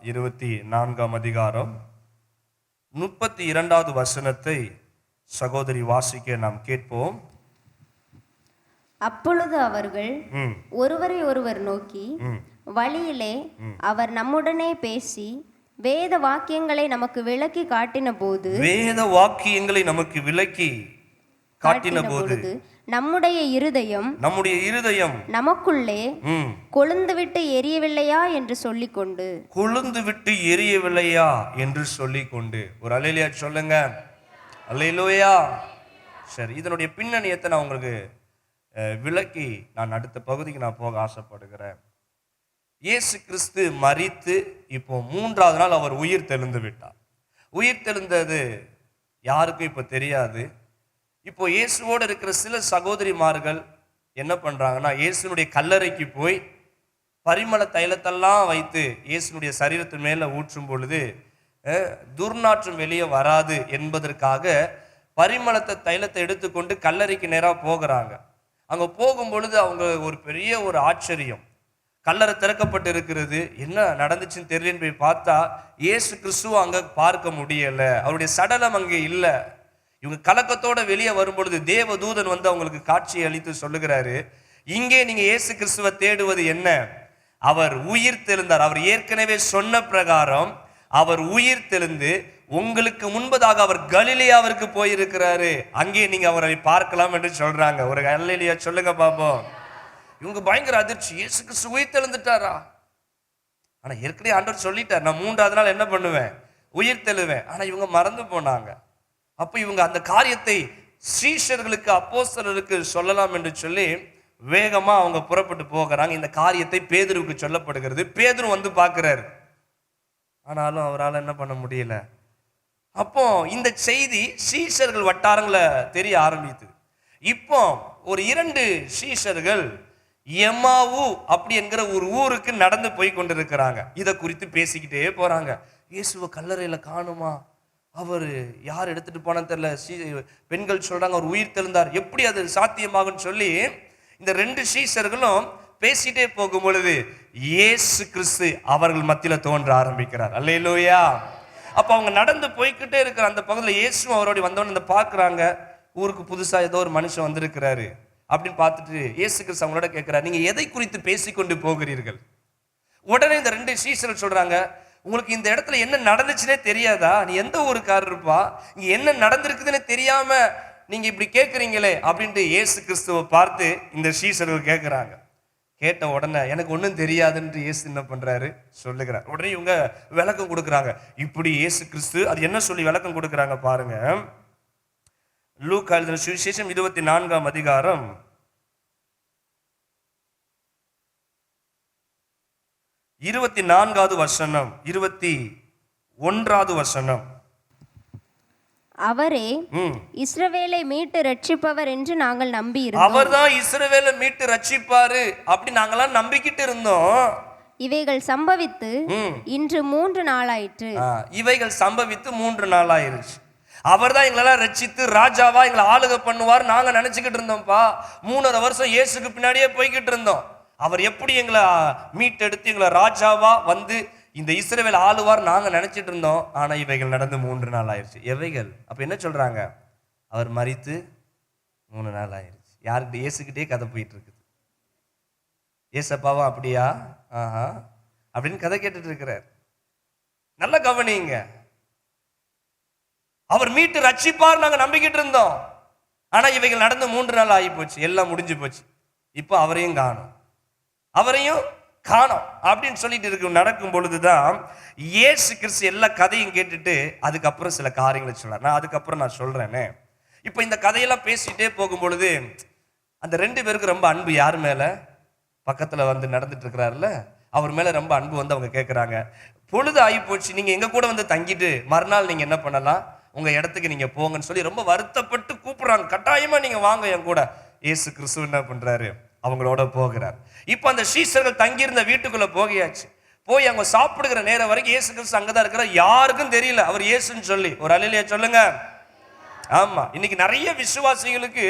24ஆம் அதிகாரம் 32வது வசனத்தை சகோதரி வாசிக்க நாம் கேட்போம். அப்பொழுது அவர்கள் ஒருவரை ஒருவர் நோக்கி, வழியிலே அவர் நம்முடனே பேசி வேத வாக்கியங்களை நமக்கு விளக்கி காட்டின போது நம்முடைய இருதயம் நமக்குள்ளே கொழுந்துவிட்டு எரியவில்லையா என்று சொல்லிக்கொண்டு ஒரு அல்லேலூயா சொல்லுங்க. அல்லேலூயா. சரி, இதனுடைய பின்னணியத்தை நான் உங்களுக்கு விளக்கி நான் அடுத்த பகுதிக்கு நான் போக ஆசைப்படுகிறேன். இயேசு கிறிஸ்து மரித்து இப்போ 3வது நாள் அவர் உயிர் தெழுந்து விட்டார். உயிர் தெழுந்தது யாருக்கும் இப்போ தெரியாது. இப்போ இயேசுவோடு இருக்கிற சில சகோதரிமார்கள் என்ன பண்றாங்கன்னா, இயேசுனுடைய கல்லறைக்கு போய் பரிமள தைலத்தெல்லாம் வைத்து இயேசுனுடைய சரீரத்தின் மேல ஊற்றும் பொழுது துர்நாற்றம் வெளியே வராது என்பதற்காக பரிமளத்தை தைலத்தை எடுத்துக்கொண்டு கல்லறைக்கு நேராக போகிறாங்க. அங்க போகும் பொழுது அவங்க ஒரு பெரிய ஒரு ஆச்சரியம், கல்லறை திறக்கப்பட்டு இருக்கிறது, என்ன நடந்துச்சுன்னு தெரியலன்னு போய் பார்த்தா இயேசு கிறிஸ்துவ அங்க பார்க்க முடியல, அவருடைய சடலம் அங்கே இல்லை. இவங்க கலக்கத்தோட வெளியே வரும் பொழுது தேவ தூதன் வந்து அவங்களுக்கு காட்சி அளித்து சொல்லுகிறாரு, இங்கே நீங்க இயேசு கிறிஸ்துவ தேடுவது என்ன? அவர் உயிர் தெழுந்தார். அவர் ஏற்கனவே சொன்ன பிரகாரம் அவர் உயிர் தெழுந்து உங்களுக்கு முன்பதாக அவர் கலிலேயாவிற்கு போயிருக்கிறாரு, அங்கே நீங்க அவரை பார்க்கலாம் என்று சொல்றாங்க. ஒரு அல்லேலூயா சொல்லுங்க பாப்போம். இவங்க பயங்கர அதிர்ச்சி, இயேசு கிறிஸ்து உயிர் தெழுந்துட்டாரா? ஆனா ஏற்கனவே ஆண்டவர் சொல்லிட்டார், நான் 3வது நாள் என்ன பண்ணுவேன், உயிர் தெழுவேன். ஆனா இவங்க மறந்து போனாங்க. அப்ப இவங்க அந்த காரியத்தை சீஷர்களுக்கு அப்போஸ்தலருக்கு சொல்லலாம் என்று சொல்லி வேகமா அவங்க புறப்பட்டு போகிறாங்க. இந்த காரியத்தை பேதுருவுக்கு சொல்லப்படுகிறது. பேதுரு வந்து பார்க்கிறாரு, ஆனாலும் அவரால் என்ன பண்ண முடியல. அப்போ இந்த செய்தி சீஷர்கள் வட்டாரங்களை தெரிய ஆரம்பித்தது. இப்போ ஒரு 2 சீஷர்கள் எம்மாவு அப்படி என்கிற ஒரு ஊருக்கு நடந்து போய் கொண்டிருக்கிறாங்க. இதை குறித்து பேசிக்கிட்டே போறாங்க. இயேசுவை கல்லறையில காணுமா, அவர் யார் எடுத்துட்டு போனான்னு தெரியல, பெண்கள் சொல்றாங்க அவர் உயிர் தெழுந்தார், எப்படி அது சாத்தியமாகும்னு சொல்லி இந்த 2 சீஷர்களும் பேசிட்டே போகும் பொழுது இயேசு கிறிஸ்து அவர்கள் மத்தியில தோன்ற ஆரம்பிக்கிறார். அல்லேலூயா. அப்ப அவங்க நடந்து போய்கிட்டே இருக்கிற அந்த பகுதியில் இயேசு அவரோட வந்தோன்னு பார்க்குறாங்க. ஊருக்கு புதுசா ஏதோ ஒரு மனுஷன் வந்திருக்கிறாரு அப்படின்னு பார்த்துட்டு இயேசு கிறிஸ்து அவங்களோட கேட்கிறார், நீங்க எதை குறித்து பேசிக்கொண்டு போகிறீர்கள்? உடனே இந்த 2 சீஷர்கள் சொல்றாங்க, உங்களுக்கு இந்த இடத்துல என்ன நடந்துச்சுன்னே தெரியாதா? நீ எந்த ஊருக்காரர் இருப்பா, இங்க என்ன நடந்திருக்குதுன்னு தெரியாம நீங்க இப்படி கேட்குறீங்களே அப்படின்ட்டு இயேசு கிறிஸ்துவை பார்த்து இந்த சீஷர்கள் கேட்குறாங்க. கேட்ட உடனே எனக்கு ஒன்றும் தெரியாதுன்னு இயேசு என்ன பண்றாரு சொல்லுகிறார். உடனே இவங்க விளக்கம் கொடுக்குறாங்க. இப்படி இயேசு கிறிஸ்து அது என்ன சொல்லி விளக்கம் கொடுக்குறாங்க பாருங்க. லூக்கா எழுதின சுவிசேஷம் 24ஆம் அதிகாரம் 24வது வசனம் 21வது வசனம். அவரே இஸ்ரவேலை மீட்டு ரட்சிப்பவர் என்று நாங்கள் நம்பி இருந்தோம். அவர்தான் இஸ்ரவேலை மீட்டு ரட்சிப்பாரு அப்படி நாங்களாம் நம்பிக்கிட்டு இருந்தோம். இவைகள் சம்பவித்து இன்று 3 நாளாயிற்று. இவைகள் சம்பவித்து 3 நாளாயிருச்சு. அவர்தான் எங்களெல்லாம் ரட்சித்து ராஜாவா எங்களை ஆளுகை பண்ணுவார் நாங்க நினைச்சுக்கிட்டு இருந்தோம்ப்பா. 3.5 வருஷம் இயேசுக்கு பின்னாடியே போய்கிட்டு இருந்தோம். அவர் எப்படி எங்களை மீட்டெடுத்து எங்களை ராஜாவா வந்து இந்த இஸ்ரவேல் ஆளுவார் நாங்க நினைச்சிட்டு இருந்தோம். ஆனா இவைகள் நடந்து 3 நாள் ஆயிடுச்சு. எவைகள்? அப்ப என்ன சொல்றாங்க, அவர் மரித்து 3 நாள் ஆயிடுச்சு. யாருக்கிட்ட? இயேசுக்கிட்டே கதை போயிட்டு இருக்குது. ஏசப்பாவா அப்படியா அப்படின்னு கதை கேட்டுட்டு இருக்கிறார். நல்ல கவனிங்க, அவர் மீட்டு ரட்சிப்பார் நாங்க நம்பிக்கிட்டு இருந்தோம். ஆனா இவைகள் நடந்து 3 நாள் ஆகி போச்சு, எல்லாம் முடிஞ்சு போச்சு. இப்போ அவரையும் காணோம் அப்படின்னு சொல்லிட்டு இருக்கு. நடக்கும் பொழுதுதான் இயேசு கிறிஸ்து எல்லா கதையும் கேட்டுட்டு அதுக்கப்புறம் சில காரியங்களை சொல்றார். நான் அதுக்கப்புறம் நான் சொல்றேனே. இப்போ இந்த கதையெல்லாம் பேசிட்டே போகும் பொழுது அந்த 2 பேருக்கு ரொம்ப அன்பு யார் மேல? பக்கத்துல வந்து நடந்துட்டு இருக்கிறாருல அவர் மேல ரொம்ப அன்பு வந்து அவங்க கேட்கிறாங்க, பொழுது ஆகி போச்சு, நீங்க எங்க கூட வந்து தங்கிட்டு மறுநாள் நீங்க என்ன பண்ணலாம், உங்க இடத்துக்கு நீங்க போங்கன்னு சொல்லி ரொம்ப வருத்தப்பட்டு கூப்பிடுறாங்க. கட்டாயமா நீங்க வாங்க என் கூட. இயேசு கிறிஸ்து என்ன பண்றாரு, அவங்களோட போகிறார். இப்ப அந்த சீஷர்கள் தங்கியிருந்த வீட்டுக்குள்ள போகியாச்சு. போய் அவங்க சாப்பிடுகிற நேரம் வரைக்கும் இயேசு கிறிஸ்து அங்கதான் இருக்கிறார். யாருக்கும் தெரியல அவர் இயேசுன்னு சொல்லி. ஒரு அல்லேலூயா சொல்லுங்க. ஆமா, இன்னைக்கு நிறைய விசுவாசிகளுக்கு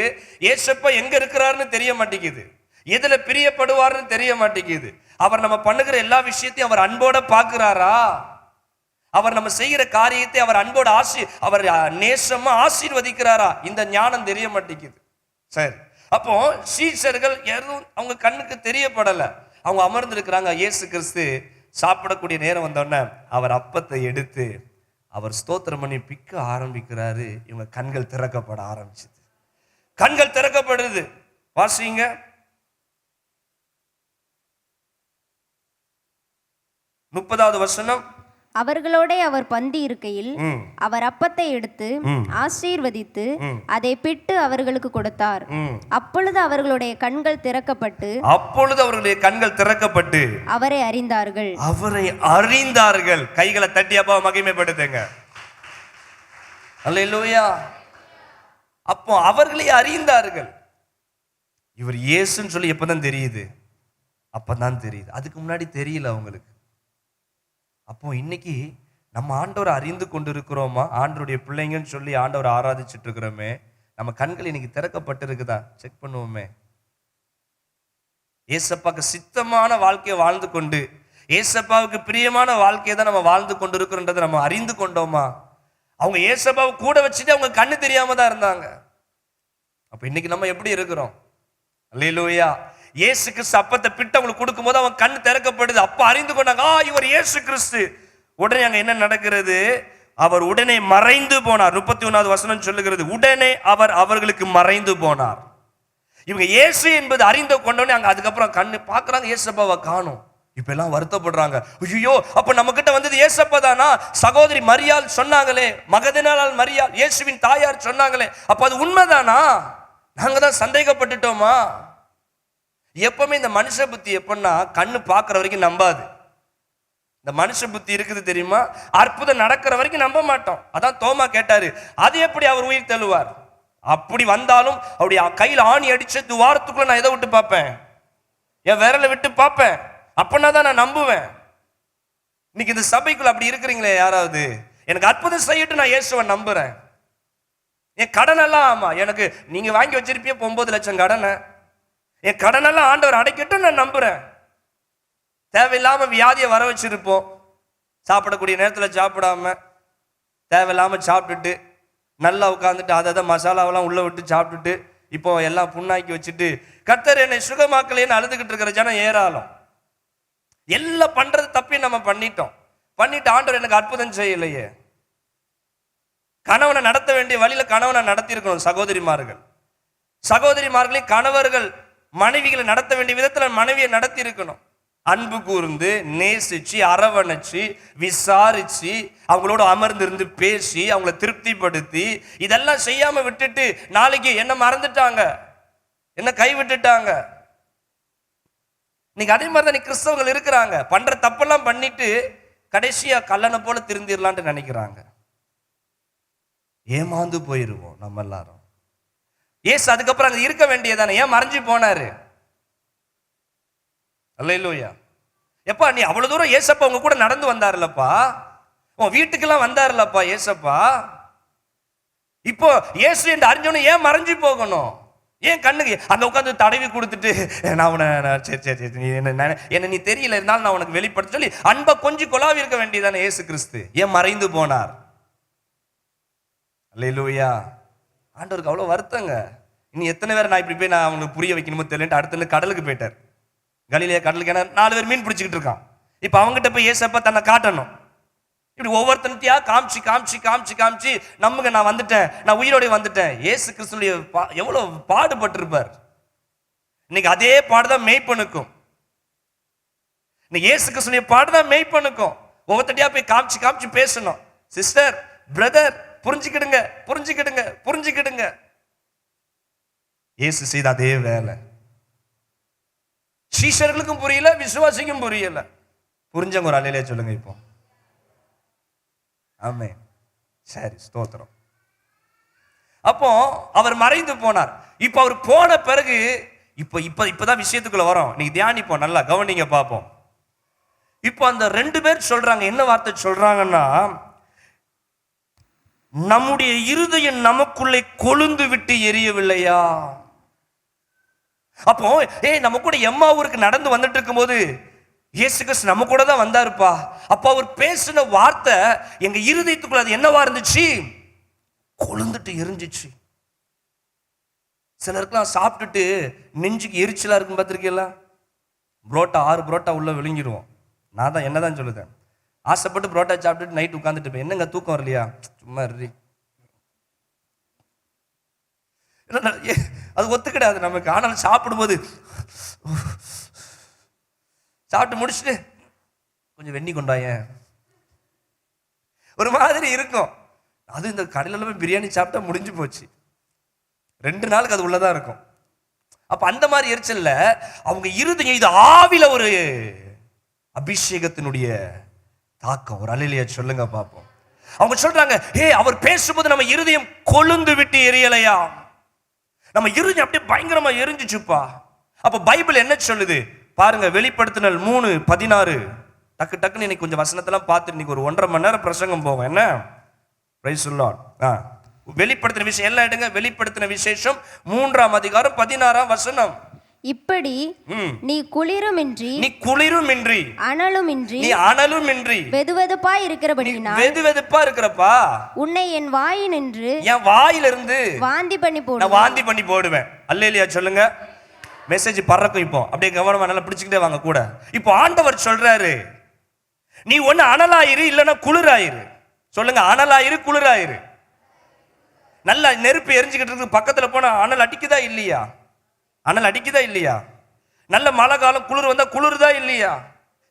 இயேசப்பா எங்க இருக்கிறாருன்னு தெரிய மாட்டேங்குது, எதுல பிரியப்படுவார்னு தெரிய மாட்டேங்குது. அவர் நம்ம பண்ணுகிற எல்லா விஷயத்தையும் அவர் அன்போட பார்க்கிறாரா? அவர் நம்ம செய்கிற காரியத்தை அவர் அன்போட அவர் நேசமா ஆசீர்வதிக்கிறாரா? இந்த ஞானம் தெரிய மாட்டேங்குது. சரி, அப்போ சீஷர்கள் எதுவும் அவங்க கண்ணுக்கு தெரியப்படல. அவங்க அமர்ந்திருக்கிறாங்க. இயேசு கிறிஸ்து சாப்பிடக்கூடிய நேரம் வந்தோடனே அவர் அப்பத்தை எடுத்து அவர் ஸ்தோத்திரம் பண்ணி பிக்க ஆரம்பிக்கிறாரு. இவங்க கண்கள் திறக்கப்பட ஆரம்பிச்சது. கண்கள் திறக்கப்படுது. வாசிங்க. 30வது வசனம். அவர்களோட அவர் பந்தி இருக்கையில் அவர் அப்பத்தை எடுத்து ஆசீர்வதித்து அதை பிட்டு அவர்களுக்கு கொடுத்தார். அப்பொழுது அவர்களுடைய கண்கள் திறக்கப்பட்டு அவரை அறிந்தார்கள். கைகளை தட்டி அப்பா மகிமைப்படுத்துங்க. அல்லேலூயா. அப்போ அவர்களை அறிந்தார்கள். இவர் இயேசுன்னு சொல்லி எப்பதான் தெரியுது? அப்பதான் தெரியுது. அதுக்கு முன்னாடி தெரியல அவங்களுக்கு. அப்போ இன்னைக்கு நம்ம ஆண்டவரை அறிந்து கொண்டு இருக்கிறோமா? ஆண்டவருடைய பிள்ளைங்கன்னு சொல்லி ஆண்டவரை ஆராதிச்சுட்டு இருக்கிறோமே, நம்ம கண்கள் இன்னைக்கு திறக்கப்பட்டு இருக்குதா? செக் பண்ணுவோமே. ஏசப்பாவுக்கு சித்தமான வாழ்க்கையை வாழ்ந்து கொண்டு, ஏசப்பாவுக்கு பிரியமான வாழ்க்கையை தான் நம்ம வாழ்ந்து கொண்டு இருக்கிறோன்றதை நம்ம அறிந்து கொண்டோமா? அவங்க ஏசப்பாவை கூட வச்சுட்டு அவங்க கண்ணு தெரியாம தான் இருந்தாங்க. அப்ப இன்னைக்கு நம்ம எப்படி இருக்கிறோம்? அல்லேலூயா. இயேசு கிறிஸ்து அப்பத்தை பிட்டு அவங்களுக்கு கொடுக்கும்போது அவன் கண் திறக்கப்படுது. அப்ப அறிந்து கொண்டாங்க, இவர் இயேசு கிறிஸ்து. உடனே அங்க என்ன நடக்கிறது? அவர் உடனே மறைந்து போனார். 31வது வசனம் சொல்லுகிறது, உடனே அவர் அவர்களுக்கு மறைந்து போனார். இவங்க இயேசு என்பது அறிந்து கொண்டோடனே அங்க அதுக்கப்புறம் கண்ணு பாக்குறாங்க, இயேசப்பாவை காணோம். இப்ப எல்லாம் வருத்தப்படுறாங்க. ஐயோ, அப்ப நம்ம கிட்ட வந்தது இயேசப்பா தானா? சகோதரி மரியாள் சொன்னாங்களே, மகதலேனாள் மரியாள் இயேசுவின் தாயார் சொன்னாங்களே, அப்ப அது உண்மைதானா? நாங்க தான் சந்தேகப்பட்டுட்டோமா? எப்பவுமே இந்த மனுஷ புத்தி எப்படின்னா, கண்ணு பார்க்குற வரைக்கும் நம்பாது. இந்த மனுஷ புத்தி இருக்குது தெரியுமா? அற்புதம் நடக்கிற வரைக்கும் நம்ப மாட்டோம். அதான் தோமா கேட்டாரு, அது எப்படி அவர் உயிர் தள்ளுவார்? அப்படி வந்தாலும் அவருடைய கையில் ஆணி அடிச்ச துவாரத்துக்குள்ள நான் எதை விட்டு பார்ப்பேன்? என் விரலை விட்டு பார்ப்பேன். அப்படின்னா தான் நான் நம்புவேன். இன்னைக்கு இந்த சபைக்குள்ள அப்படி இருக்கிறீங்களே யாராவது? எனக்கு அற்புதம் செய்யட்டு நான் இயேசுவை நம்புறேன். என் கடன் எல்லாம், ஆமா எனக்கு நீங்க வாங்கி வச்சிருப்பிய 9 லட்சம் கடனை, என் கடனெல்லாம் ஆண்டவர் அடைக்கட்டும் நான் நம்புறேன். தேவையில்லாம வியாதியை வர வச்சிருப்போம். சாப்பிடக்கூடிய நேரத்தில் சாப்பிடாம தேவையில்லாம சாப்பிட்டுட்டு நல்லா உட்காந்துட்டு அதை மசாலாவெல்லாம் உள்ள விட்டு சாப்பிட்டுட்டு இப்போ எல்லாம் புண்ணாக்கி வச்சுட்டு கர்த்தர் என்னை சுகமாக்கலேன்னு அழுதுகிட்டு இருக்கிற ஜனம் ஏராளம். எல்லாம் பண்றது தப்பி நம்ம பண்ணிட்டு ஆண்டவர் எனக்கு அற்புதம் செய்யலையே. கணவனை நடத்த வேண்டிய வழியில கணவனை நடத்தி இருக்கணும். சகோதரிமார்களே கணவர்கள் மனைவிகளை நடத்த வேண்டிய விதத்துல மனைவியை நடத்தி இருக்கணும். அன்பு கூர்ந்து நேசிச்சு அரவணைச்சு விசாரிச்சு அவங்களோட அமர்ந்திருந்து பேசி அவங்கள திருப்திப்படுத்தி இதெல்லாம் செய்யாம விட்டுட்டு நாளைக்கு என்ன மறந்துட்டாங்க, என்ன கைவிட்டுட்டாங்க. இன்னைக்கு அதே மாதிரி தான் கிறிஸ்தவர்கள் இருக்கிறாங்க. பண்ற தப்பெல்லாம் பண்ணிட்டு கடைசியா கல்லனை போல திருந்திடலான்ட்டு நினைக்கிறாங்க. ஏமாந்து போயிருவோம் நம்ம எல்லாரும். ஏசு அதுக்கப்புறம் அங்க இருக்க வேண்டியதானே, ஏன் மறைஞ்சு போனாரு? அல்லேலூயா. எப்பா நீ அவ்வளவு தூரம் ஏசப்பா உங்க கூட நடந்து வந்தாருலப்பா, உன் வீட்டுக்கெல்லாம் வந்தாருலப்பா ஏசப்பா. இப்போ இயேசு என்று அறிஞ்சவனு ஏன் மறைஞ்சு போகணும்? ஏன் கண்ணுக்கு அங்க உட்காந்து தடவி கொடுத்துட்டு நான் உன்னை சரி என்ன நீ தெரியல இருந்தாலும் நான் உனக்கு வெளிப்படுத்த சொல்லி அன்பை கொஞ்சம் கொலாவி இருக்க வேண்டியதானே இயேசு கிறிஸ்து ஏன் மறைந்து போனார்? அல்லேலூயா. ஆண்டவருக்கு அவ்வளோ வருத்தங்க. இன்னும் எத்தனை பேர் நான் இப்படி போய் நான் அவங்களுக்கு புரிய வைக்கணுமோ தெரியல. அடுத்த கடலுக்கு போயிட்டார். கலிலேயா கடலுக்கு. ஏன்னா 4 பேர் மீன் பிடிச்சிக்கிட்டு இருக்கான். இப்போ அவங்ககிட்ட போய் ஏசப்பா தன்னை காட்டணும். இப்படி ஒவ்வொருத்தனத்தையா காமிச்சு காமிச்சு காமிச்சு காமிச்சு நமக்கு நான் வந்துட்டேன், நான் உயிரோட வந்துட்டேன். ஏசு கிறிஸ்துடைய எவ்வளவு பாடுபட்டிருப்பார். இன்னைக்கு அதே பாடுதான் மெய்ப்பனுக்கும். இன்னைக்கு ஏசு கிறிஸ்துடைய பாடுதான் மெய்ப்பனுக்கும். ஒவ்வொருத்தட்டியா போய் காமிச்சு காமிச்சு பேசணும். சிஸ்டர், பிரதர், புரிஞ்சுக்கிடுங்க புரிஞ்சுக்கிடுங்க புரிஞ்சுக்கிடுங்க. இயேசு செய்த அதே வேலை சீஷர்களுக்கும் புரியல, விசுவாசிக்கும் புரியல. புரிஞ்சவங்க ஒரு அல்லேலூயா சொல்லுங்க இப்போ. ஆமென். சரி, ஸ்தோத்திரம். அப்போ அவர் மறைந்து போனார். இப்போ அவர் போன பிறகு இப்பதான் விஷயத்துக்குள்ள வரோம். நீங்க தியானிப்போம், நல்லா கவனிங்க பார்ப்போம். இப்போ அந்த 2 பேர் சொல்றாங்க, என்ன வார்த்தை சொல்றாங்கன்னா, நம்முடைய இருதயம் நமக்குள்ளே கொழுந்து விட்டு எரியவில்லையா? அப்போ நம்ம கூட எம்மா ஊருக்கு நடந்து வந்துட்டு இருக்கும்போது இயேசு கிறிஸ்து நம்ம கூட தான் வந்தாருப்பா. அப்ப அவர் பேசின வார்த்தை எங்க இருதயத்துக்குள்ள அது என்னவா இருந்துச்சு? கொழுந்துட்டு எரிஞ்சிச்சு. சிலருக்குலாம் சாப்பிட்டுட்டு நெஞ்சுக்கு எரிச்சலா இருக்கும் பார்த்திருக்கீங்களா? புரோட்டா 6 புரோட்டா உள்ள விழுங்கிடுவோம். நான் தான் என்னதான் சொல்லுதேன், ஆசைப்பட்டு புரோட்டா சாப்பிட்டுட்டு நைட் உட்காந்துட்டு இருப்பேன். என்னங்க தூக்கம் வரலையா? சும்மா இரு. அது ஒத்துக்கிடாது நமக்கு. ஆனால் சாப்பிடும்போது சாப்பிட்டு முடிச்சுட்டு கொஞ்சம் வெண்ணி கொண்டாய ஒரு மாதிரி இருக்கும். அது இந்த கடையில போய் பிரியாணி சாப்பிட்டா முடிஞ்சு போச்சு, 2 நாளுக்கு அது உள்ளதான் இருக்கும். அப்ப அந்த மாதிரி எரிச்சல்ல அவங்க இருதயம் இது ஆவில ஒரு அபிஷேகத்தினுடைய தாக்கம். ஒரு அல்லேலூயா சொல்லுங்க பாப்போம். அவங்க சொல்றாங்க, அவர் பேசும்போது நம்ம இருதயம் கொழுந்து விட்டு எரியலையா? நம்ம இருதயம் அப்படியே பயங்கரமா எரிஞ்சிச்சுப்பா. அப்ப பைபிள் என்ன சொல்லுது பாருங்க, வெளிப்படுத்தினல் 3:16. டக்கு டக்குன்னு இன்னைக்கு கொஞ்சம் வசனத்தெல்லாம் பார்த்துட்டு இன்னைக்கு ஒரு 1.5 மணி நேரம் பிரசங்கம் போகும். என்ன பிரைஸ் தி லார்ட். வெளிப்படுத்தின விஷயம் எல்லாம் எடுங்க. வெளிப்படுத்தின விசேஷம் 3ஆம் அதிகாரம் 16ஆம் வசனம். இப்படி நீ குளிருமின்றி அனலுமின்றி நீ அனலுமின்றி வெதுவெதுப்பாய் இருக்கிறபடியினால் வெதுவெதுப்பா இருக்கிறப்பா உன்னை என் வாயினின்று என் வாயிலிருந்து வாந்தி பண்ணி போடு. நான் வாந்தி பண்ணி போடுவேன். அல்லேலூயா சொல்லுங்க. மெசேஜ் பறக்கும். இப்போ அப்படியே கவனமா நல்லா பிடிச்சுக்கிட்டே வாங்க கூட. இப்போ ஆண்டவர் சொல்றாரு, நீ ஒண்ணு அனலாயிரு இல்லைன்னா குளிராயிரு. சொல்லுங்க, அனலாயிரு குளிராயிரு. நல்லா நெருப்பு எரிஞ்சுக்கிட்டு இருக்கு, பக்கத்துல போனா அனல் அடிக்குதா இல்லையா? அனல் அடிக்குதா இல்லையா? நல்ல மழை காலம் குளிர் வந்தா குளிர்தா இல்லையா?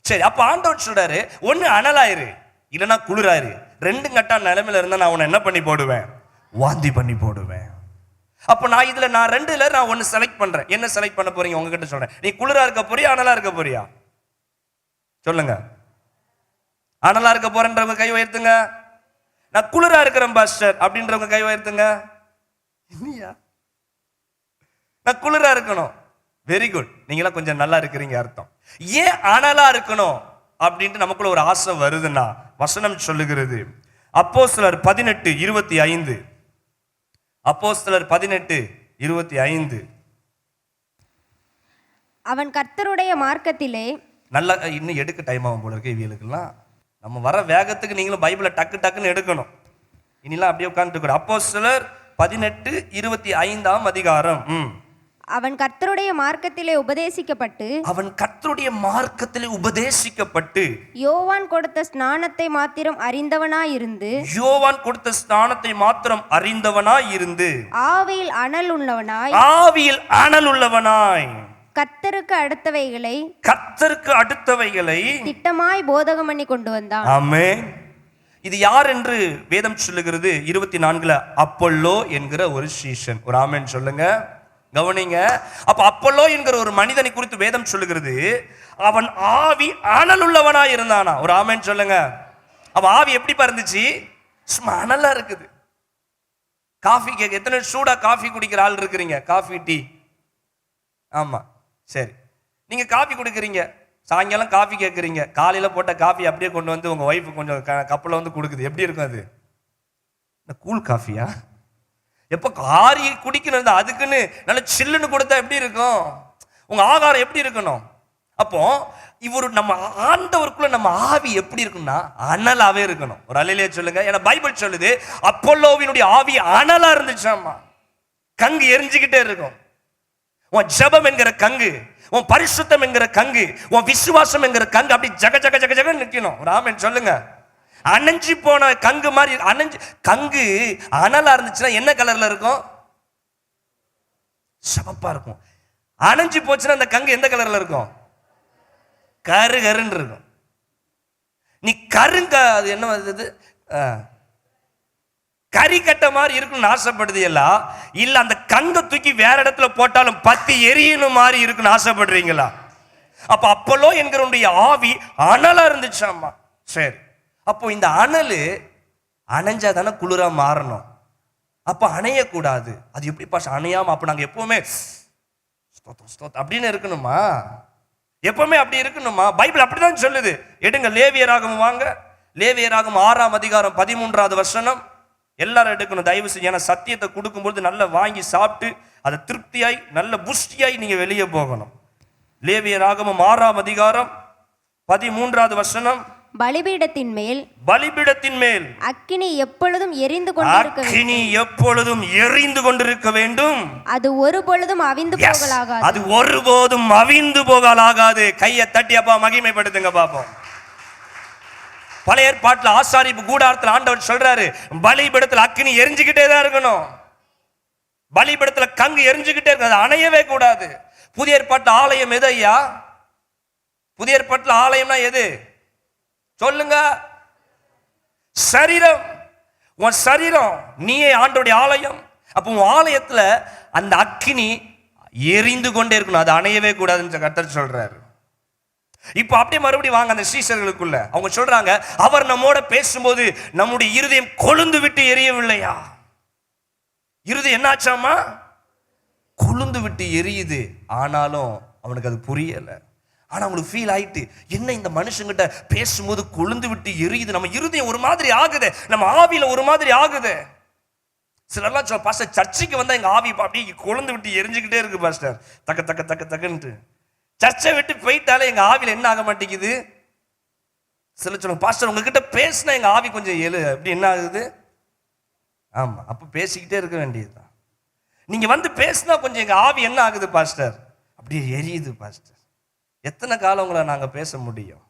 சரி, அப்ப ஆண்டவர் சொல்றாரு, ஒண்ணு அனலாயிரு இல்லைன்னா குளிராயிரு. 2 கட்டா நிலைமையில இருந்தா நான் உன்னை என்ன பண்ணி போடுவேன்? வாந்தி பண்ணி போடுவேன். அப்ப நான் இதுல நான் 2ல நான் ஒன்னு செலக்ட் பண்றேன். என்ன செலக்ட் பண்ண போறீங்க? உங்ககிட்ட சொல்றேன். நீ குளிரா இருக்க போறியா அனலா இருக்க போறியா? சொல்லுங்க. அனலா இருக்க போறேன்றவங்க கை உயர்த்துங்க. நான் குளிரா இருக்கிறேன் பாஸ்டர் அப்படின்றவங்க கை உயர்த்துங்க. இல்லையா? நான் குளிரா இருக்கணும். வெரி குட், நீங்களாம் கொஞ்சம் நல்லா இருக்கிறீங்க அர்த்தம். ஏன் அனலா இருக்கணும் அப்படின்ட்டு நமக்குள்ள ஒரு ஆசை வருதுன்னா வசனம் சொல்லுகிறது. அப்போஸ்தலர் 18:25. அப்போஸ்தலர் 18:25. அவன் கர்த்தருடைய மார்க்கத்திலே நல்லா இன்னும் எடுக்க டைம் ஆகும் போல இருக்கு இவங்களுக்குலாம். நம்ம வர வேகத்துக்கு நீங்களும் பைபிளை டக்கு டக்குன்னு எடுக்கணும். இனிலாம் அப்படியே உட்காந்துட்டு. அப்போஸ்தலர் 18:25ஆம் அதிகாரம். அவன் கர்த்தருடைய மார்க்கத்திலே உபதேசிக்கப்பட்டு யோவான் கொடுத்த ஸ்நானத்தை மாத்திரம் அறிந்தவனாயிருந்து ஆவியில் அனல் உள்ளவனாய் கர்த்தருக்கு அடுத்தவைகளை திட்டமாய் போதகம் பண்ணி கொண்டு வந்தான். ஆமென். இது யார் என்று வேதம் சொல்லுகிறது 24ல அப்போல்லோ என்கிற ஒரு சீஷன். ஒரு ஆமென் சொல்லுங்க. கவனிங்க. அப்ப அப்போல்லோ என்கிற ஒரு மனிதனை குறித்து வேதம் சொல்லுகிறது, அவன் ஆவி அனல் உள்ளவனாய் இருந்தானா. ஒரு ஆமென் சொல்லுங்க. அவ ஆவி எப்படி இருந்துச்சு? சும்மா அனலா இருக்குது. காஃபி கேட்க எத்தனை சூடா காஃபி குடிக்கிற ஆள் இருக்கிறீங்க? Coffee tea. ஆமா, சரி. நீங்க காஃபி குடிக்கிறீங்க, சாயங்காலம் காஃபி கேட்குறீங்க, காலையில போட்ட காஃபி அப்படியே கொண்டு வந்து உங்க ஒய்ஃபு கொஞ்சம் கப்பில் வந்து கொடுக்குது. எப்படி இருக்கும் அது? இந்த கூல் காஃபியா? எப்போ காரி குடிக்கணும், அதுக்குன்னு நல்ல சில்லுன்னு கொடுத்தா எப்படி இருக்கும்? உங்க ஆகாரம் எப்படி இருக்கணும்? அப்போ இவரு நம்ம ஆண்டவருக்குள்ள நம்ம ஆவி எப்படி இருக்கும்னா அனலாவே இருக்கணும். ஒரு அல்லேலூயா சொல்லுங்க. ஏன்னா பைபிள் சொல்லுது அப்போல்லோவினுடைய ஆவி அனலா இருந்துச்சாமா. கங்கு எரிஞ்சுக்கிட்டே இருக்கும். உன் ஜெபம் என்கிற கங்கு, உன் பரிசுத்தம் என்கிற கங்கு, உன் விசுவாசம் என்கிற கங்கு அப்படி ஜக ஜக ஜக ஜக நிக்கணும். ஒரு ஆமென் சொல்லுங்க. அணைஞ்சு போன கங்கு மாதிரி கங்கு அனலா இருந்துச்சுன்னா என்ன கலர்ல இருக்கும்? சிவப்பா இருக்கும். அணைஞ்சு போச்சுன்னா அந்த கங்கு எந்த கலர்ல இருக்கும்? கரு கருன்னு இருக்கும். நீ கருங்க அது என்ன அது கறி கட்ட மாதிரி இருக்குன்னு ஆசைப்படுது எல்லாம் இல்ல, அந்த கங்க தூக்கி வேற இடத்துல போட்டாலும் பத்தி எரியணும் மாதிரி இருக்குன்னு ஆசைப்படுறீங்களா? அப்ப அப்போல்லோ என்கிற ஆவி அனலா இருந்துச்சாமா. சரி, அப்போ இந்த அனல் அணைஞ்சா தானே குளிரா மாறணும். அப்ப அணையக்கூடாது. அது எப்படி பாஷ அணையாம? அப்ப நாங்க எப்பவுமே அப்படின்னு இருக்கணுமா? எப்பவுமே அப்படி இருக்கணுமா? பைபிள் அப்படிதான் சொல்லுது. எடுங்க லேவியராகமம் வாங்க. லேவியராகமம் 6ஆம் அதிகாரம் 13வது வசனம். எல்லாரும் எடுக்கணும் தயவு செஞ்சு. ஏன்னா சத்தியத்தை கொடுக்கும்போது நல்லா வாங்கி சாப்பிட்டு அதை திருப்தியாய் நல்ல புஷ்டியாய் நீங்க வெளியே போகணும். லேவியராகமம் 6ஆம் அதிகாரம் 13வது வசனம், பலிபீடத்தின் மேல் பலிபீடத்தின் மேல் அக்கினி எப்பொழுதும் எரிந்து கொண்டிருக்க வேண்டும். அக்கினி எப்பொழுதும் எரிந்து கொண்டிருக்க வேண்டும். அது ஒரு பொழுதும் அவிந்து Yes, போகலாகாது. அது ஒருபோதும் அவிந்து போகலாகாது. கையை தட்டி அப்பா மகிமைப்படுத்துங்க பாப்போம். பழைய ஏற்பாட்டுல ஆசாரிப்பு கூடாரத்துல ஆண்டவர் சொல்றாரு, பலிபீடத்துல அக்கினி எரிஞ்சுக்கிட்டே தான் இருக்கணும். பலிபீடத்துல கங்கு எரிஞ்சுக்கிட்டே இருக்கு, அது அணையவே கூடாது. புதிய ஏற்பாட்டுல ஆலயம் எது ஐயா? புதிய ஏற்பாட்டுல ஆலயம்னா எது சொல்லுங்க? சரீரம். உன் சரீரம், நீயே ஆண்டவருடைய ஆலயம். அப்போ உன் ஆலயத்துல அந்த அக்கினி எரிந்து கொண்டே இருக்கணும், அது அணையவே கூடாதுன்னு கர்த்தர் சொல்றாரு. இப்போ அப்படியே மறுபடியும் வாங்க அந்த சீஷர்களுக்குள்ள. அவங்க சொல்றாங்க, அவர் நம்மோட பேசும்போது நம்முடைய இருதயம் கொழுந்து விட்டு எரியவில்லையா? இருதயம் என்னாச்சாமா? கொழுந்து விட்டு எரியுது. ஆனாலும் அவனுக்கு அது புரியல. ஆனா அவங்களுக்கு ஃபீல் ஆயிட்டு, என்ன இந்த மனுஷங்கிட்ட பேசும்போது கொழுந்து விட்டு எரியுது, நம்ம இருதயம் ஒரு மாதிரி ஆகுது, நம்ம ஆவியில ஒரு மாதிரி ஆகுது. சிலர்லாம் சொல்ல, பாஸ்டர் சர்ச்சைக்கு வந்தா எங்க ஆவி அப்படியே கொழுந்து விட்டு எரிஞ்சுக்கிட்டே இருக்கு பாஸ்டர், தக்க தக்க தக்க தக்கன்ட்டு. சர்ச்சை விட்டு போயிட்டாலே எங்க ஆவியில என்ன ஆக மாட்டேங்குது? சில சொல்லுங்க, பாஸ்டர் உங்ககிட்ட பேசினா எங்க ஆவி கொஞ்சம் அப்படி என்ன ஆகுது? ஆமா, அப்ப பேசிக்கிட்டே இருக்க வேண்டியதுதான். நீங்க வந்து பேசினா கொஞ்சம் எங்க ஆவி என்ன ஆகுது பாஸ்டர்? அப்படியே எரியுது பாஸ்டர். எத்தனை காலம் உங்களை நாங்க பேச முடியும்?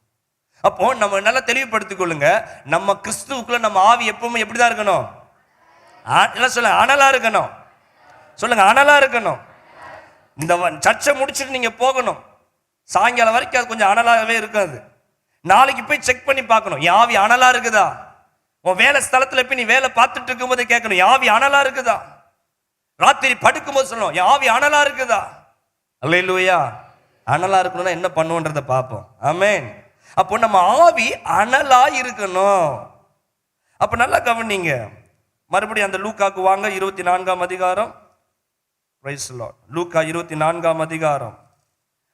அப்போ நம்ம நல்லா தெளிவுபடுத்திக் கொள்ளுங்க, நம்ம கிறிஸ்துவுக்குள்ள நம்ம ஆவி எப்பவுமே எப்படிதான் இருக்கணும்? சொல்லுங்க, அனலா இருக்கணும். சொல்லுங்க, அனலா இருக்கணும். இந்த சர்ச்சை முடிச்சுட்டு நீங்க போகணும், சாயங்காலம் வரைக்கும் அது கொஞ்சம் அனலாகவே இருக்காது. நாளைக்கு போய் செக் பண்ணி பார்க்கணும், என் ஆவி அனலா இருக்குதா? உன் வேலை ஸ்தலத்துல போய் நீ வேலை பார்த்துட்டு இருக்கும் போது கேட்கணும், என் ஆவி அனலா இருக்குதா? ராத்திரி படுக்கும் போது சொல்லணும், என் ஆவி அனலா இருக்குதா? அல்லேலூயா. அனலா இருக்கணும்னா என்ன பண்ணுவோன்றத பார்ப்போம். ஆமென். அப்போ நம்ம ஆவி அனலா இருக்கணும். அப்ப நல்லா கவனிங்க. மறுபடியும் அந்த லூக்காக்கு வாங்க, 24ஆம் அதிகாரம். Praise the Lord. லூக்கா 24ஆம் அதிகாரம்.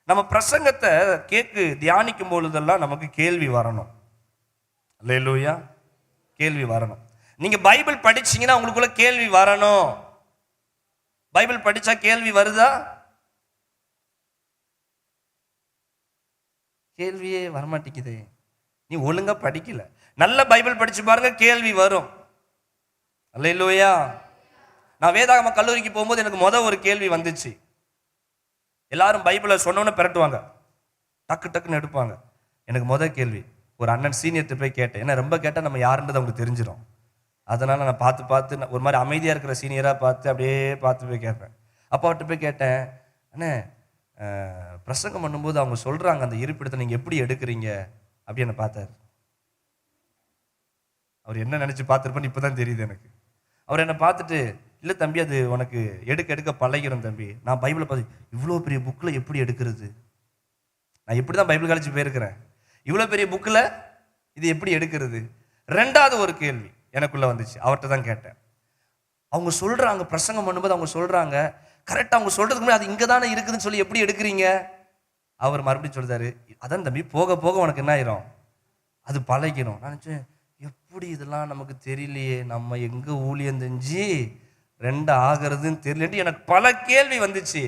நம்ம பிரசங்கத்தை கேக்கு தியானிக்கும் பொழுதெல்லாம் நமக்கு கேள்வி வரணும். அல்லேலூயா. கேள்வி வரணும். நீங்க பைபிள் படிச்சீங்கன்னா உங்களுக்குள்ள கேள்வி வரணும். பைபிள் படிச்சா கேள்வி வருதா? கேள்வியே வரமாட்டேங்குதே. நீ ஒழுங்கா படிக்கல. நல்ல பைபிள் படிச்சு பாருங்க, கேள்வி வரும். அல்லேலூயா. நான் வேதாகம கல்லூரிக்கு போகும்போது எனக்கு ஒரு கேள்வி வந்துச்சு. எல்லாரும் பைபிளை சொன்னோன்னு பெரட்டுவாங்க, டக்கு டக்குன்னு எடுப்பாங்க. எனக்கு கேள்வி ஒரு அண்ணன் சீனியர்கிட்ட போய் கேட்டேன். ஏன்னா ரொம்ப கேட்டால் நம்ம யாருன்றது அவங்களுக்கு தெரிஞ்சிடும். அதனால நான் பார்த்து ஒரு மாதிரி அமைதியாக இருக்கிற சீனியராக பார்த்து அப்படியே பார்த்து போய் கேட்பேன். அப்போ அவர்கிட்ட போய் கேட்டேன், அண்ணே பிரசங்கம் பண்ணும்போது அவங்க சொல்றாங்க அந்த இருப்பிடத்தை நீங்க எப்படி எடுக்கிறீங்க அப்படி என்ன பார்த்தாரு. அவர் என்ன நினைச்சு பார்த்திருப்பேன்னு இப்பதான் தெரியுது எனக்கு. அவர் என்ன பார்த்துட்டு, இல்லை தம்பி அது உனக்கு எடுக்க பழகிறோம் தம்பி. நான் பைபிளை பார்த்து, இவ்வளோ பெரிய புக்கில் எப்படி எடுக்கிறது? நான் எப்படி தான் பைபிள் காலேஜ் போயிருக்கிறேன், இவ்வளோ பெரிய புக்கில் இது எப்படி எடுக்கிறது? ரெண்டாவது ஒரு கேள்வி எனக்குள்ள வந்துச்சு, அவர்கிட்ட தான் கேட்டேன். அவங்க சொல்றாங்க, பிரசங்கம் பண்ணும்போது அவங்க சொல்றாங்க, கரெக்டாக அவங்க சொல்றதுக்கு முன்னாடி அது இங்கே தானே இருக்குதுன்னு சொல்லி எப்படி எடுக்கிறீங்க? அவர் மறுபடியும் சொல்றாரு, அதான் தம்பி போக போக உனக்கு என்ன ஆயிரும், அது பழகிடும். நான் நினச்சேன், எப்படி இதெல்லாம் நமக்கு தெரியலையே, நம்ம எங்க ஊழியம் செஞ்சு ரெண்டு ஆகிறதுன்னு தெரியலன்ட்டு எனக்கு பல கேள்வி வந்துச்சு.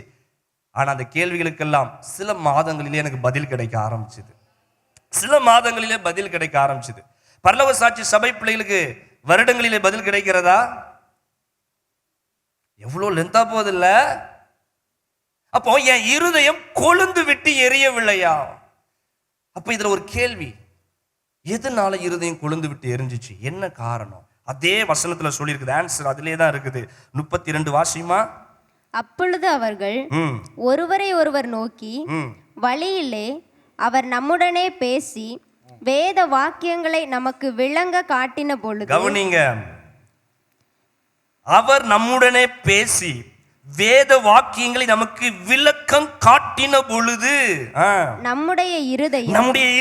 ஆனா அந்த கேள்விகளுக்கெல்லாம் சில மாதங்களிலே எனக்கு பதில் கிடைக்க ஆரம்பிச்சது. பரலோக சாட்சி சபை பிள்ளைகளுக்கு வருடங்களிலே பதில் கிடைக்கிறதா? எவ்வளவு லென்த்தா போகுது இல்ல? அப்போ என் இருதயம் கொழுந்து விட்டு எரியவில்லையா? அப்ப இதுல ஒரு கேள்வி, எதனால இருதயம் கொழுந்து விட்டு எரிஞ்சிச்சு, என்ன காரணம்? அதே வசனத்துல சொல்லி இருக்குது, ஆன்சர் அதிலே தான் இருக்குது. 32 வாசிமா. அப்பொழுது அவர்கள் ஒருவரை ஒருவர் நோக்கி, வழியிலே அவர் நம்முடனே பேசி வேத வாக்கியங்களை நமக்கு விளங்க காட்டின பொழுது. கவனிங்க, அவர் நம்முடனே பேசி வேத வாக்கியங்களை நமக்கு விளக்கம் காட்டின பொழுது நம்முடைய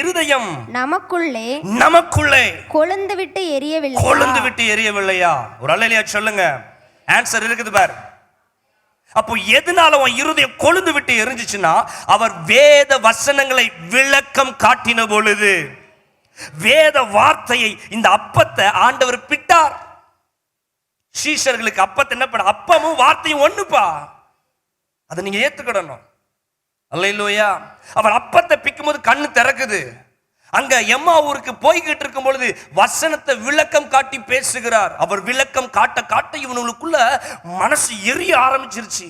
இருதயம் நமக்குள்ளே கொழுந்து விட்டு எரியவில்லையா? ஒரு அல்லேலூயா சொல்லுங்க. ஆன்சர் இருக்குது பாரு. அப்போ எதனால உன் இருதயம் கொழுந்து விட்டு எரிஞ்சிச்சுன்னா, அவர் வேத வசனங்களை விளக்கம் காட்டின பொழுது, வேத வார்த்தையை, இந்த அப்பத்தை ஆண்டவர் பிட்டார். சீஷர்களுக்கு அப்பத்தை என்ன பண்ண, அப்பமும் வார்த்தையும் ஒண்ணுப்பா, அதை நீங்க ஏத்துக்கிடணும். அல்லேலூயா. அவர் அப்பத்தை பிக்கும் போது கண்ணு திறக்குது, அங்க எம்மா ஊருக்கு போய்கிட்டு இருக்கும் பொழுது வசனத்தை விளக்கம் காட்டி பேசுகிறார். அவர் விளக்கம் காட்ட காட்ட இவனுக்குள்ள மனசு எரிய ஆரம்பிச்சிருச்சு.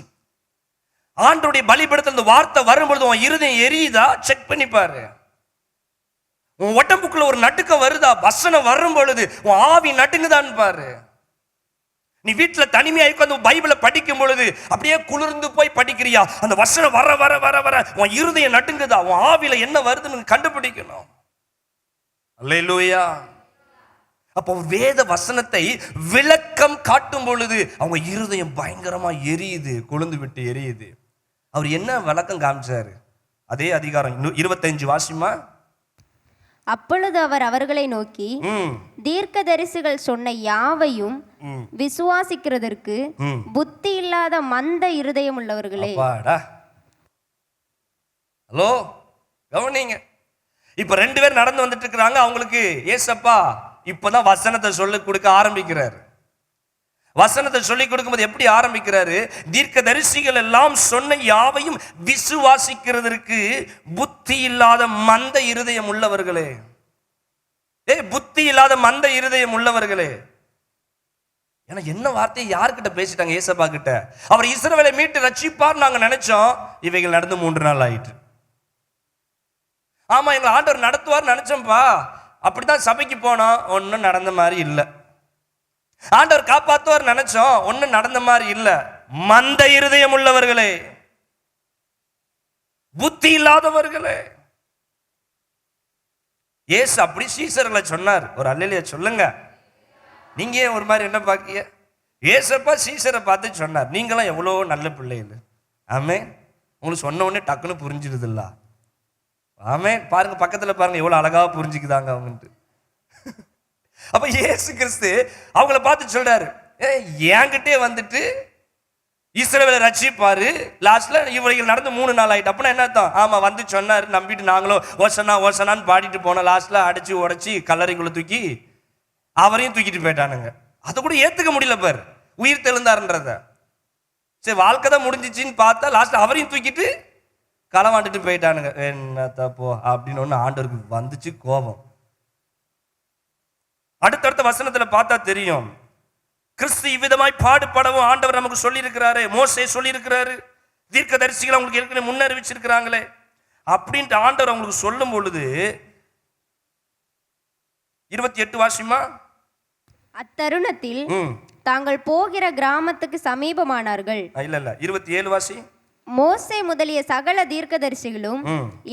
ஆண்டவருடைய பலிபீடத்துல அந்த வார்த்தை வரும்பொழுது உன் இருதயம் எரியுதா செக் பண்ணி பாரு. உன் உடம்புக்குள்ள ஒரு நடுக்கம் வருதா? வசனம் வரும் பொழுது உன் ஆவி நடுங்குதான்னு பாரு. நீ வீட்டுல தனிமையா உட்கார்ந்து பைபிளை படிக்கும் பொழுது அப்படியே குளிர்ந்து போய் படிக்கிறியா? அந்த வசனம் வர வர வர வர உன் இருதயம் நடுங்குதா? உன் ஆவில என்ன வருதுன்னு கண்டுபிடிக்கணும். அல்லேலூயா. அப்போ வேத வசனத்தை விளக்கம் காட்டும் பொழுது அவங்க இருதயம் பயங்கரமா எரியுது, கொழுந்து விட்டு எரியுது. அவர் என்ன விளக்கம் காமிச்சாரு? அதே அதிகாரம் 25 வாசிமா. அப்பொழுது அவர் அவர்களை நோக்கி, தீர்க்கதரிசிகள் சொன்ன யாவையும் விசுவாசிக்கிறதற்கு புத்தி இல்லாத மந்த இருதயம் உள்ளவர்களே. ஹலோ, கவனிங்க. இப்ப 2 பேர் நடந்து வந்துட்டு இருக்கிறாங்க. அவங்களுக்கு ஏசப்பா இப்பதான் வசனத்தை சொல்லி கொடுக்க ஆரம்பிக்கிறாரு. வசனத்தை சொல்லி கொடுக்கும்போது எப்படி ஆரம்பிக்கிறாரு? தீர்க்கதரிசிகள் எல்லாம் சொன்ன யாவையும் விசுவாசிக்கிறதற்கு புத்தி இல்லாத மந்த இருதயம் உள்ளவர்களே. புத்தி இல்லாத மந்த இருதயம் உள்ளவர்களே. ஏன்னா என்ன வார்த்தையை யார்கிட்ட பேசிட்டாங்க? ஏசப்பா கிட்ட. அவர் இஸ்ரவேலை மீட்டு ரட்சிப்பார் நாங்க நினைச்சோம். இவைகள் நடந்து 3 நாள் ஆயிட்டு. ஆமா, எங்களை ஆண்டவர் நடத்துவார் நினைச்சோம்பா. அப்படித்தான் சபைக்கு போனோம், ஒன்னும் நடந்த மாதிரி இல்லை. ஆண்டவர் காப்பாத்துவார் நினைச்சோம், ஒன்னும் நடந்த மாதிரி இல்ல. மந்த இருதயம் உள்ளவர்களே, புத்தி இல்லாதவர்களே. ஏசு அப்படி சீசர்களை சொன்னார். ஒரு அல்லேலூயா சொல்லுங்க. நீங்க ஒரு மாதிரி என்ன பாக்கிய? ஏசப்பா சீசரை பார்த்து சொன்னார், நீங்களாம் எவ்வளோ நல்ல பிள்ளைகள். ஆமே, உங்களுக்கு சொன்ன உடனே டக்குன்னு புரிஞ்சிடுது இல்ல? ஆமே, பாருங்க பக்கத்துல பாருங்க எவ்வளவு அழகா புரிஞ்சுக்குதாங்க அவங்கன்ட்டு. அப்ப இயேசு கிறிஸ்து அவங்கள பார்த்து சொல்றாரு, என்கிட்டே வந்துட்டு இஸ்ரவேலை ரட்சிப்பாரு. லாஸ்ட்ல இவர்கள் நடந்து 3 நாள் ஆயிட்டு. அப்படின்னா என்ன அர்த்தம்? ஆமா, வந்து சொன்னாரு, நம்பிட்டு நாங்களும் ஓசனா ஓசனான்னு பாடிட்டு போனோம். லாஸ்ட்ல அடிச்சு உடைச்சி கல்லறைக்குள்ள தூக்கி அவரையும் தூக்கிட்டு போயிட்டானுங்க. அதை கூட ஏத்துக்க முடியல பாரு, உயிர் தெழுந்தாருன்றத. சரி, வாழ்க்கை தான் முடிஞ்சிச்சின்னு பார்த்தா லாஸ்ட்ல அவரையும் தூக்கிட்டு களவாண்டுட்டு போயிட்டானுங்க. என்ன தப்போ அப்படின்னு ஒன்று ஆண்டவருக்கு வந்துச்சு கோபம். அடுத்தடுத்த வசனத்துல பார்த்தா தெரியும், கிறிஸ்து இவ்விதமாய் பாடுபடவும் ஆண்டவர் நமக்கு சொல்லி இருக்கிறாரு. மோசே சொல்லி இருக்கிறாரு, தீர்க்கதரிசிகள் அவங்களுக்கு ஏற்கனவே முன்னறிவிச்சிருக்கிறாங்களே அப்படின்ட்டு ஆண்டவர் அவங்களுக்கு சொல்லும் பொழுது 28 வாசிமா. அத்தருணத்தில் தாங்கள் போகிற கிராமத்துக்கு சமீபமானார்கள். இல்ல 27 வாசி. மோசே முதலிய சகல தீர்க்கதரிசிகளும்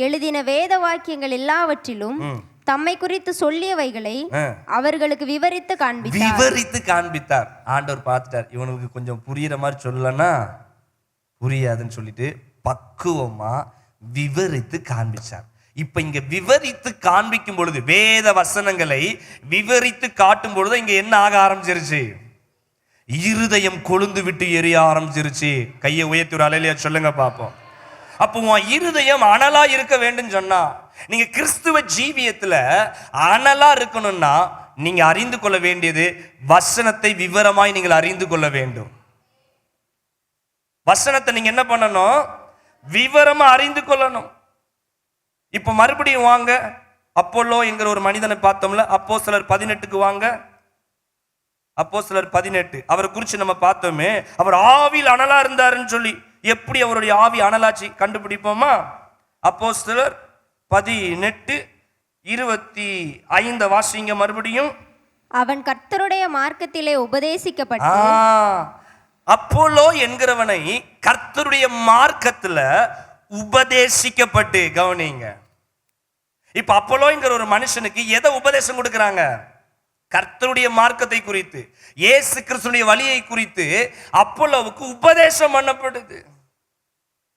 எழுதின வேத வாக்கியங்கள் எல்லாவற்றிலும் தம்மை குறித்து சொல்லியவைகளை அவர்களுக்கு விவரித்து காண்பித்தார். ஆண்டவர் பார்த்துட்டார், இவனுக்கு கொஞ்சம் புரியுற மாதிரி சொல்லலன்னா புரியாதுன்னு சொல்லிட்டு பக்குவமா விவரித்து காண்பிச்சார். இப்ப இங்க விவரித்து காண்பிக்கும் பொழுது, வேத வசனங்களை விவரித்து காட்டும் பொழுது இங்க என்ன ஆக ஆரம்பிச்சிருச்சு? இருதயம் கொழுந்து விட்டு எரிய ஆரம்பிச்சிருச்சு. கையை உயர்த்தி ஒரு அல்லேலூயா சொல்லுங்க பாப்போம். அப்போ உன் இருதயம் அனலா இருக்க வேண்டும் சொன்னா, நீங்க கிறிஸ்துவ ஜீவியத்துல அனலா இருக்கணும்னா நீங்க அறிந்து கொள்ள வேண்டியது வசனத்தை விவரமாய் நீங்கள் அறிந்து கொள்ள வேண்டும். வசனத்தை நீங்க என்ன பண்ணணும்? விவரமா அறிந்து கொள்ளணும். இப்ப மறுபடியும் வாங்க, அப்போலோ என்கிற ஒரு மனிதனை பார்த்தோம்ல, அப்போஸ்தலர் 18க்கு வாங்க. அப்போஸ்தலர் 18 அவரை குறித்து நம்ம பார்த்தோமே, அவர் ஆவியில் அனலா இருந்தாருன்னு சொல்லி. எப்படி அவருடைய ஆவி அனலாச்சு கண்டுபிடிப்போமா? அப்போஸ்தலர் 18:25 வாசிங்க மறுபடியும். அவன் கர்த்தருடைய மார்க்கத்திலே உபதேசிக்கப்பட்டு. அப்போலோ என்கிறவனை கர்த்தருடைய மார்க்கத்துல உபதேசிக்கப்பட்டு. கவனிங்க, இப்ப அப்போலோங்கிற ஒரு மனுஷனுக்கு எதை உபதேசம் கொடுக்கறாங்க? கர்த்தருடைய மார்க்கத்தை குறித்து, இயேசு கிறிஸ்துவின் வழியை குறித்து அப்போலோவுக்கு உபதேசம் பண்ணப்படுது,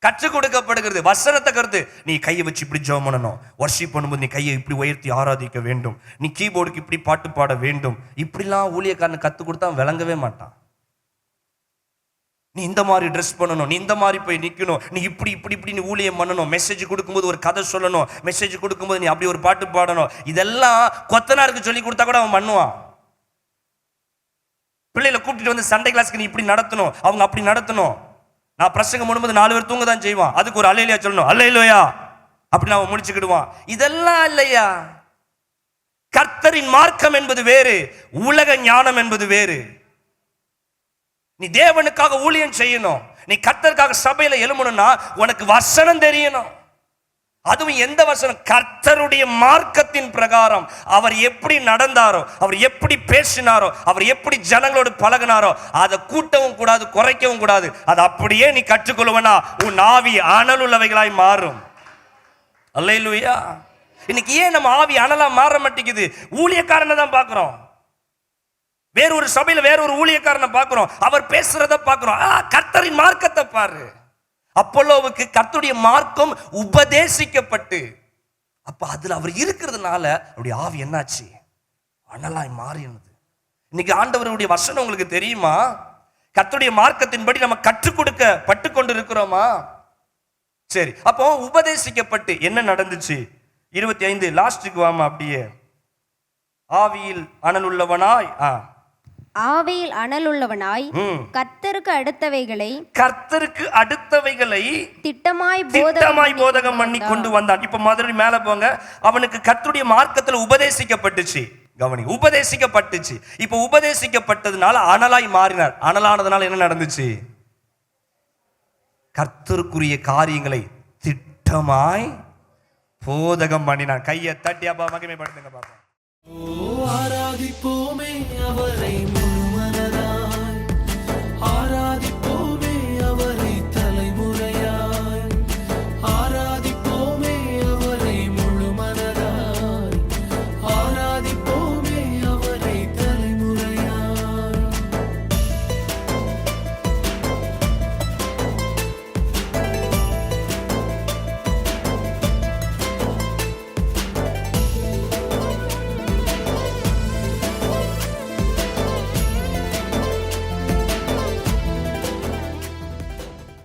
கற்றுக் கொடுக்கப்படுகிறது. வசனத்தை கருத்து, நீ கையை வச்சு இப்படி ஜெபம் பண்ணணும், வர்ஷிப் பண்ணும்போது நீ கையை இப்படி உயர்த்தி ஆராதிக்க வேண்டும், நீ கீபோர்டுக்கு இப்படி பாட்டு பாட வேண்டும். இப்படிலாம் ஊழியக்காரன் கற்றுக் கொடுத்தா விளங்கவே மாட்டான். நீ இந்த மாதிரி ட்ரெஸ் பண்ணணும், நீ இந்த மாதிரி போய் நிற்கணும், நீ இப்படி இப்படி இப்படி நீ ஊழியம் பண்ணணும், மெசேஜ் கொடுக்கும்போது ஒரு கதை சொல்லணும், மெசேஜ் கொடுக்கும்போது நீ அப்படி ஒரு பாட்டு பாடணும். இதெல்லாம் கொத்தனாருக்கு சொல்லி கொடுத்தா கூட அவன் பண்ணுவான். பிள்ளைகளை கூப்பிட்டு வந்து சண்டே கிளாஸ்க்கு நீ இப்படி நடத்தணும், அவங்க அப்படி நடத்தணும். நான் பிரசங்கம் பண்ணும்போது 4 பேர் தூங்க தான் செய்வான், அதுக்கு ஒரு அல்லேலூயா சொல்லணும், அல்லேலூயா அப்படின்னு அவன் முடிச்சுக்கிடுவான். இதெல்லாம் இல்லையா? கர்த்தரின் மார்க்கம் என்பது வேறு, உலக ஞானம் என்பது வேறு. நீ தேவனுக்காக ஊழியம் செய்யணும், நீ கர்த்தருக்காக சபையில எழுமணும்னா உனக்கு வசனம் தெரியணும். அதுவும் எந்த வசனம்? கர்த்தருடைய மார்க்கத்தின் பிரகாரம் அவர் எப்படி நடந்தாரோ, அவர் எப்படி பேசினாரோ, அவர் எப்படி ஜனங்களோடு பழகினாரோ அதை கூட்டவும் கூடாது, குறைக்கவும் கூடாது. அதை அப்படியே நீ கற்றுக்கொள்வனா உன் ஆவி அனல் உள்ளவைகளாய் மாறும். அல்லேலூயா. இன்னைக்கு ஏன் நம்ம ஆவி அனலா மாற மாட்டேங்குது? ஊழியக்காரனை தான் பார்க்கிறோம், வேற ஒரு சபையில வேற ஒரு ஊழியக்காரனை பார்க்கிறோம், அவர் பேசுறத பார்க்கிறோம். கர்த்தரின் மார்க்கத்தை பாரு. அப்போலோவுக்கு கர்த்தருடைய மார்க்கம் உபதேசிக்கப்பட்டு, அப்ப அதுல அவர் இருக்கிறதுனால அவருடைய ஆவி என்னாச்சு? அனலாய் மாறினது. இன்னைக்கு ஆண்டவருடைய வசனம் உங்களுக்கு தெரியுமா? கர்த்தருடைய மார்க்கத்தின்படி நம்ம கற்றுக் கொடுக்க பட்டு கொண்டு இருக்கிறோமா? சரி, அப்போ உபதேசிக்கப்பட்டு என்ன நடந்துச்சு? 25 லாஸ்டுக்கு வாமா அப்படியே. ஆவியில் அனல் உள்ளவனாய், ஆவியில் அனல் உள்ளவனாய் கர்த்தருக்கு அடுத்தவைகளை திட்டமாய் போதகம் பண்ணி கொண்டு வந்தான். இப்ப மறுபடியும் மேல போங்க. அவனுக்கு கர்த்தருடைய மார்க்கத்துல உபதேசிக்கப்பட்டுச்சு. கவனி, உபதேசிக்கப்பட்டுச்சு. இப்ப உபதேசிக்கப்பட்டதுனால அனலாய் மாறினார். அனலானதுனால என்ன நடந்துச்சு? கர்த்தருக்குரிய காரியங்களை திட்டமாய் போதகம் பண்ணினான். கையை தட்டி அப்பா மகிமைப்படுத்துங்க பாப்பா.